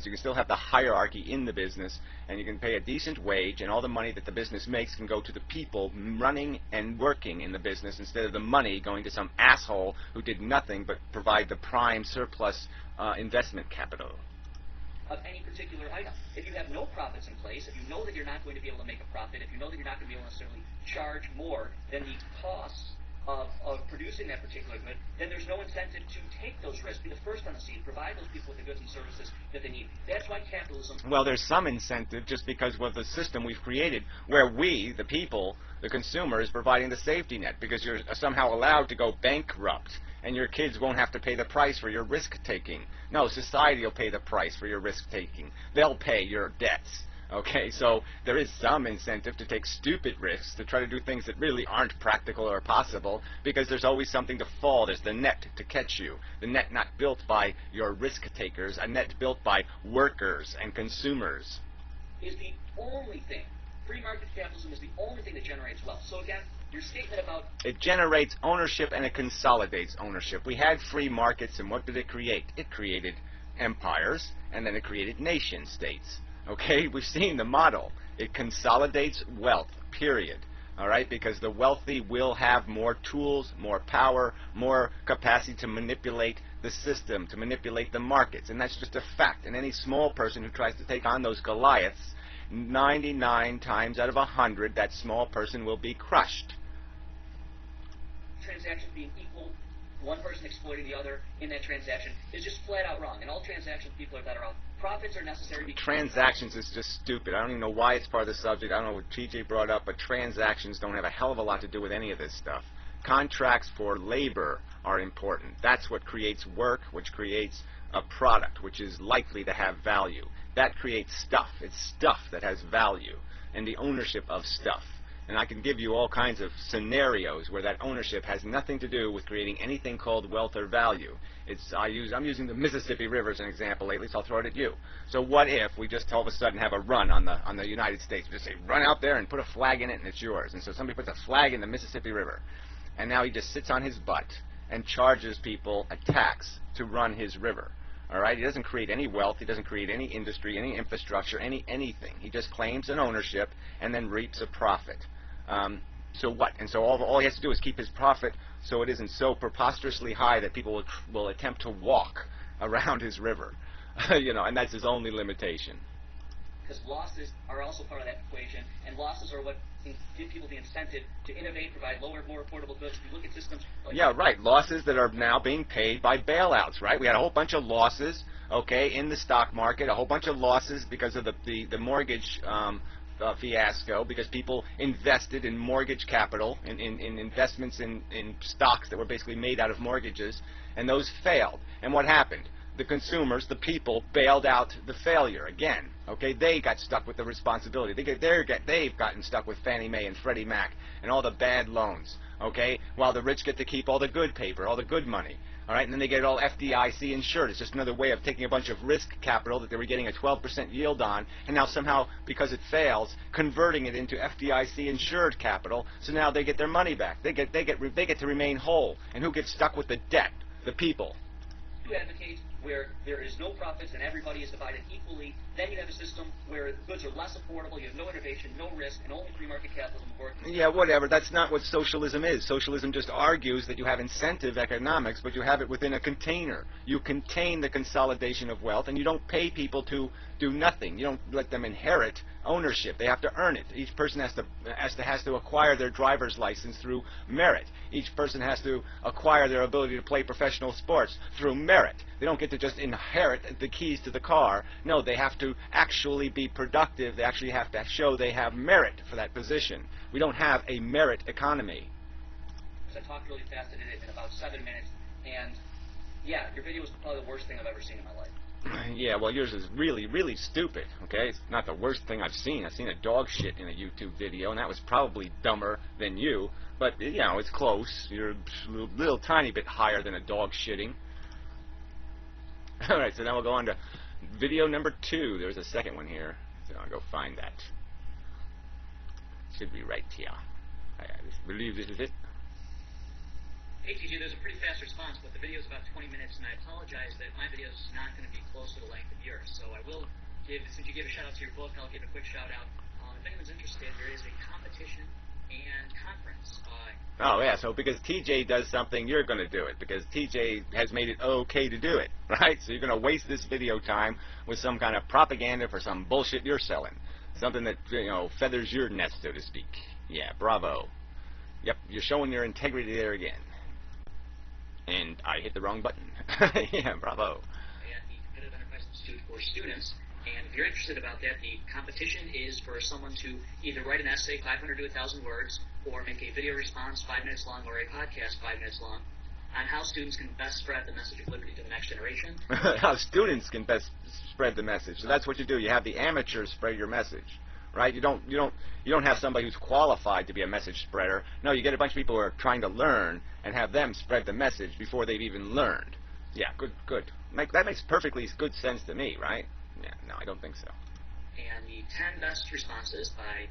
You can still have the hierarchy in the business, and you can pay a decent wage, and all the money that the business makes can go to the people running and working in the business instead of the money going to some asshole who did nothing but provide the prime surplus investment capital. Of any particular item. If you have no profits in place, if you know that you're not going to be able to make a profit, if you know that you're not going to be able to necessarily charge more than the costs of producing that particular good, then there's no incentive to take those risks, be the first on the scene, provide those people with the goods and services that they need. That's why capitalism... Well, there's some incentive just because of the system we've created where we, the people, the consumer, is providing the safety net because you're somehow allowed to go bankrupt and your kids won't have to pay the price for your risk-taking. No, society will pay the price for your risk-taking. They'll pay your debts. Okay, so there is some incentive to take stupid risks, to try to do things that really aren't practical or possible, because there's always something to fall. There's the net to catch you. The net not built by your risk takers, a net built by workers and consumers. Is the only thing. Free market capitalism is the only thing that generates wealth. So again, your statement about... It generates ownership and it consolidates ownership. We had free markets, and what did it create? It created empires, and then it created nation states. Okay, we've seen the model. It consolidates wealth, period. All right, because the wealthy will have more tools, more power, more capacity to manipulate the system, to manipulate the markets. And that's just a fact. And any small person who tries to take on those Goliaths, 99 times out of 100, that small person will be crushed. Transactions being equal, one person exploiting the other in that transaction is just flat out wrong. And all transactions, people are better off. Profits are necessary. Transactions is just stupid. I don't even know why it's part of the subject. I don't know what TJ brought up, but transactions don't have a hell of a lot to do with any of this stuff. Contracts for labor are important. That's what creates work, which creates a product, which is likely to have value. That creates stuff. It's stuff that has value, and the ownership of stuff. And I can give you all kinds of scenarios where that ownership has nothing to do with creating anything called wealth or value. I'm using the Mississippi River as an example lately, so I'll throw it at you. So what if we just all of a sudden have a run on the United States? We just say, run out there and put a flag in it, and it's yours. And so somebody puts a flag in the Mississippi River, and now he just sits on his butt and charges people a tax to run his river. All right, he doesn't create any wealth, he doesn't create any industry, any infrastructure, anything. He just claims an ownership and then reaps a profit. So what? And so all he has to do is keep his profit so it isn't so preposterously high that people will attempt to walk around his river. You know, and that's his only limitation. Because losses are also part of that equation, and losses are what give people the incentive to innovate, provide lower, more affordable goods. If you look at systems like... Yeah, right. Losses that are now being paid by bailouts, right? We had a whole bunch of losses, okay, in the stock market, a whole bunch of losses because of the mortgage fiasco, because people invested in mortgage capital, in investments in stocks that were basically made out of mortgages, and those failed. And what happened? The consumers, the people, bailed out the failure again. Okay, they got stuck with the responsibility. They've gotten stuck with Fannie Mae and Freddie Mac and all the bad loans. Okay, while the rich get to keep all the good paper, all the good money. All right, and then they get it all FDIC insured. It's just another way of taking a bunch of risk capital that they were getting a 12% yield on, and now somehow, because it fails, converting it into FDIC insured capital. So now they get their money back. They get to remain whole. And who gets stuck with the debt? The people. You advocate where there is no profits and everybody is divided equally. Then you have a system where goods are less affordable, you have no innovation, no risk, and only free market capitalism works. Yeah, whatever. That's not what socialism is. Socialism just argues that you have incentive economics, but you have it within a container. You contain the consolidation of wealth, and you don't pay people to do nothing. You don't let them inherit ownership. They have to earn it. Each person has to acquire their driver's license through merit. Each person has to acquire their ability to play professional sports through merit. They don't get to just inherit the keys to the car. No, they have to actually be productive. They actually have to show they have merit for that position. We don't have a merit economy. I talked really fast. I did it in about 7 minutes. And, yeah, your video was probably the worst thing I've ever seen in my life. Yeah, well, yours is really, really stupid, okay? It's not the worst thing I've seen. I've seen a dog shit in a YouTube video, and that was probably dumber than you. But, you know, it's close. You're a little tiny bit higher than a dog shitting. All right, so now we'll go on to video number 2. There's a second one here, so I'll go find that. Should be right here. I believe this is it. Hey, TJ, there's a pretty fast response, but the video is about 20 minutes, and I apologize that my video is not going to be close to the length of yours. So I will give, since you gave a shout-out to your book, I'll give a quick shout-out. If anyone's interested, there is a competition and conference. Oh, yeah, so because TJ does something, you're going to do it, because TJ has made it okay to do it, right? So you're going to waste this video time with some kind of propaganda for some bullshit you're selling, something that, you know, feathers your nest, so to speak. Yeah, bravo. Yep, you're showing your integrity there again. And I hit the wrong button. Yeah, bravo. At the Competitive Enterprise Institute for students. And if you're interested about that, the competition is for someone to either write an essay, 500 to 1,000 words, or make a video response 5 minutes long, or a podcast 5 minutes long, on how students can best spread the message of liberty to the next generation. How students can best spread the message. So that's what you do. You have the amateurs spread your message, right? You don't have somebody who's qualified to be a message spreader. No, you get a bunch of people who are trying to learn and have them spread the message before they've even learned. Yeah, good. That makes perfectly good sense to me, right? Yeah, no, I don't think so. And the 10 best responses by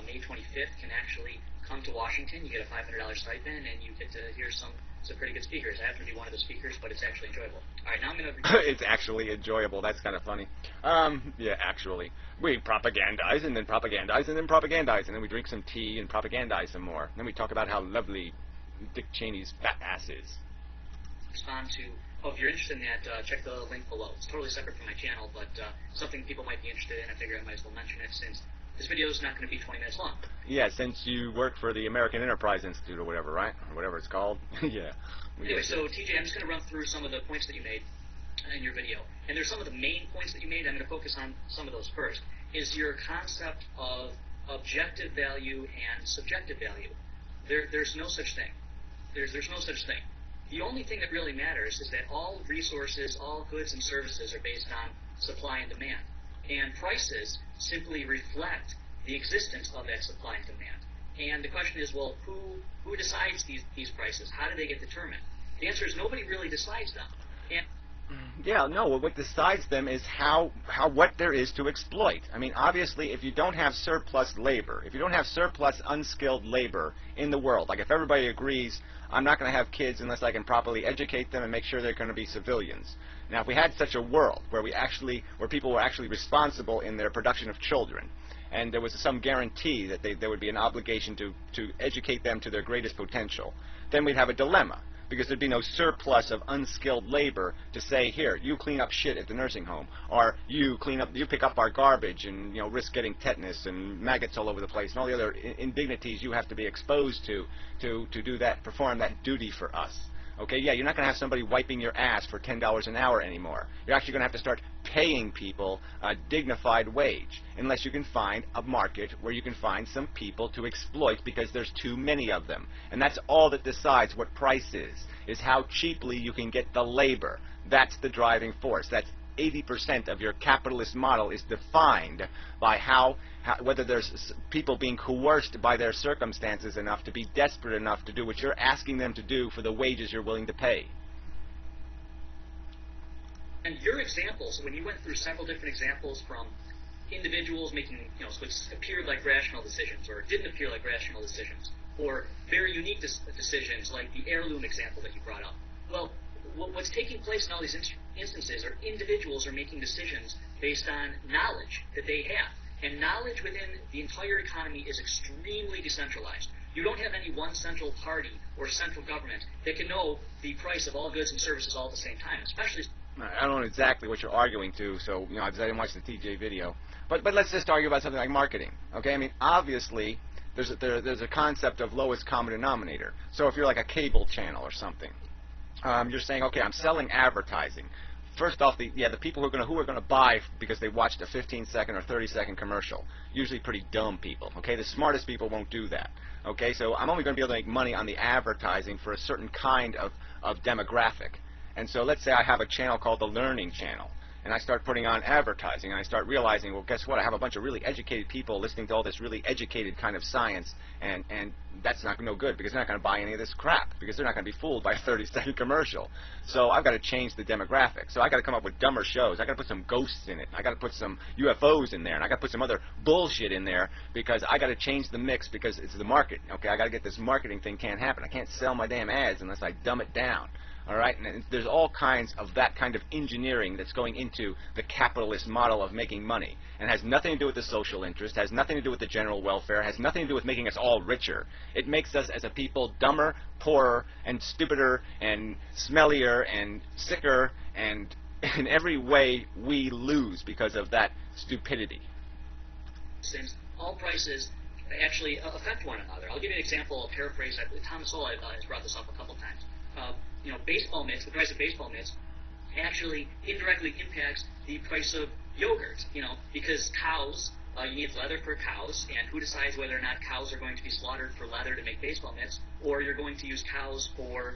May 25th can actually come to Washington. You get a $500 stipend, and you get to hear some pretty good speakers. I happen to be one of the speakers, but it's actually enjoyable. All right, now I'm going to... It's actually enjoyable. That's kind of funny. Yeah, actually. We propagandize, and then propagandize, and then propagandize, and then we drink some tea and propagandize some more. Then we talk about how lovely Dick Cheney's fat ass is. Respond to... Oh, if you're interested in that, check the link below. It's totally separate from my channel, but something people might be interested in. I figure I might as well mention it since this video is not going to be 20 minutes long. Yeah, since you work for the American Enterprise Institute or whatever, right? Or whatever it's called. Yeah. Anyway, so TJ, I'm just going to run through some of the points that you made in your video. And there's some of the main points that you made. I'm going to focus on some of those first. Is your concept of objective value and subjective value. There's no such thing. There's no such thing. The only thing that really matters is that all resources, all goods and services are based on supply and demand. And prices simply reflect the existence of that supply and demand. And the question is, well, who decides these prices? How do they get determined? The answer is nobody really decides them. And yeah, no, what decides them is what there is to exploit. I mean, obviously, if you don't have surplus labor, if you don't have surplus unskilled labor in the world, like if everybody agrees, I'm not going to have kids unless I can properly educate them and make sure they're going to be civilians. Now, if we had such a world where people were actually responsible in their production of children, and there was some guarantee that there would be an obligation to educate them to their greatest potential, then we'd have a dilemma. Because there'd be no surplus of unskilled labor to say, here, you clean up shit at the nursing home, or you pick up our garbage and risk getting tetanus and maggots all over the place and all the other indignities you have to be exposed to perform that duty for us. Okay, yeah, you're not going to have somebody wiping your ass for $10 an hour anymore. You're actually going to have to start paying people a dignified wage, unless you can find a market where you can find some people to exploit because there's too many of them. And that's all that decides what price is how cheaply you can get the labor. That's the driving force. That's 80% of your capitalist model is defined by whether there's people being coerced by their circumstances enough to be desperate enough to do what you're asking them to do for the wages you're willing to pay. And your examples, when you went through several different examples from individuals making, what appeared like rational decisions or didn't appear like rational decisions, or very unique decisions like the heirloom example that you brought up. Well, what's taking place in all these instances are individuals are making decisions based on knowledge that they have. And knowledge within the entire economy is extremely decentralized. You don't have any one central party or central government that can know the price of all goods and services all at the same time, especially... I don't know exactly what you're arguing to, so I didn't watch the TJ video. But let's just argue about something like marketing. Okay, I mean, obviously, there's a concept of lowest common denominator. So if you're like a cable channel or something, you're saying, okay, I'm selling advertising. First off, the people who are going to buy because they watched a 15-second or 30-second commercial, usually pretty dumb people. Okay, the smartest people won't do that. Okay, so I'm only going to be able to make money on the advertising for a certain kind of demographic. And so let's say I have a channel called the Learning Channel. and I start putting on advertising, and I start realizing, well, guess what? I have a bunch of really educated people listening to all this really educated kind of science, and that's not no good, because they're not going to buy any of this crap, because they're not going to be fooled by a 30-second commercial. So I've got to change the demographic. So I got to come up with dumber shows. I got to put some ghosts in it. I got to put some UFOs in there, and I got to put some other bullshit in there, because I got to change the mix, because it's the market. Okay, I got to get this marketing thing. Can't happen. I can't sell my damn ads unless I dumb it down. All right, and there's all kinds of that kind of engineering that's going into the capitalist model of making money, and has nothing to do with the social interest, has nothing to do with the general welfare, has nothing to do with making us all richer. It makes us as a people dumber, poorer, and stupider, and smellier, and sicker, and in every way we lose because of that stupidity. Since all prices actually affect one another. I'll give you an example, a paraphrase. Thomas Sowell has brought this up a couple times. Baseball mitts, the price of baseball mitts actually indirectly impacts the price of yogurt, because cows, you need leather for cows, and who decides whether or not cows are going to be slaughtered for leather to make baseball mitts, or you're going to use cows for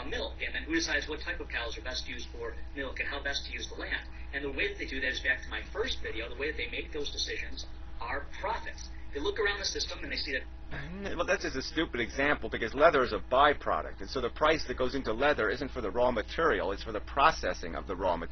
milk, and then who decides what type of cows are best used for milk and how best to use the land. And the way that they do that is back to my first video, the way that they make those decisions are profits. They look around the system and they see that. Well, that's just a stupid example, because leather is a byproduct, and so the price that goes into leather isn't for the raw material, it's for the processing of the raw material.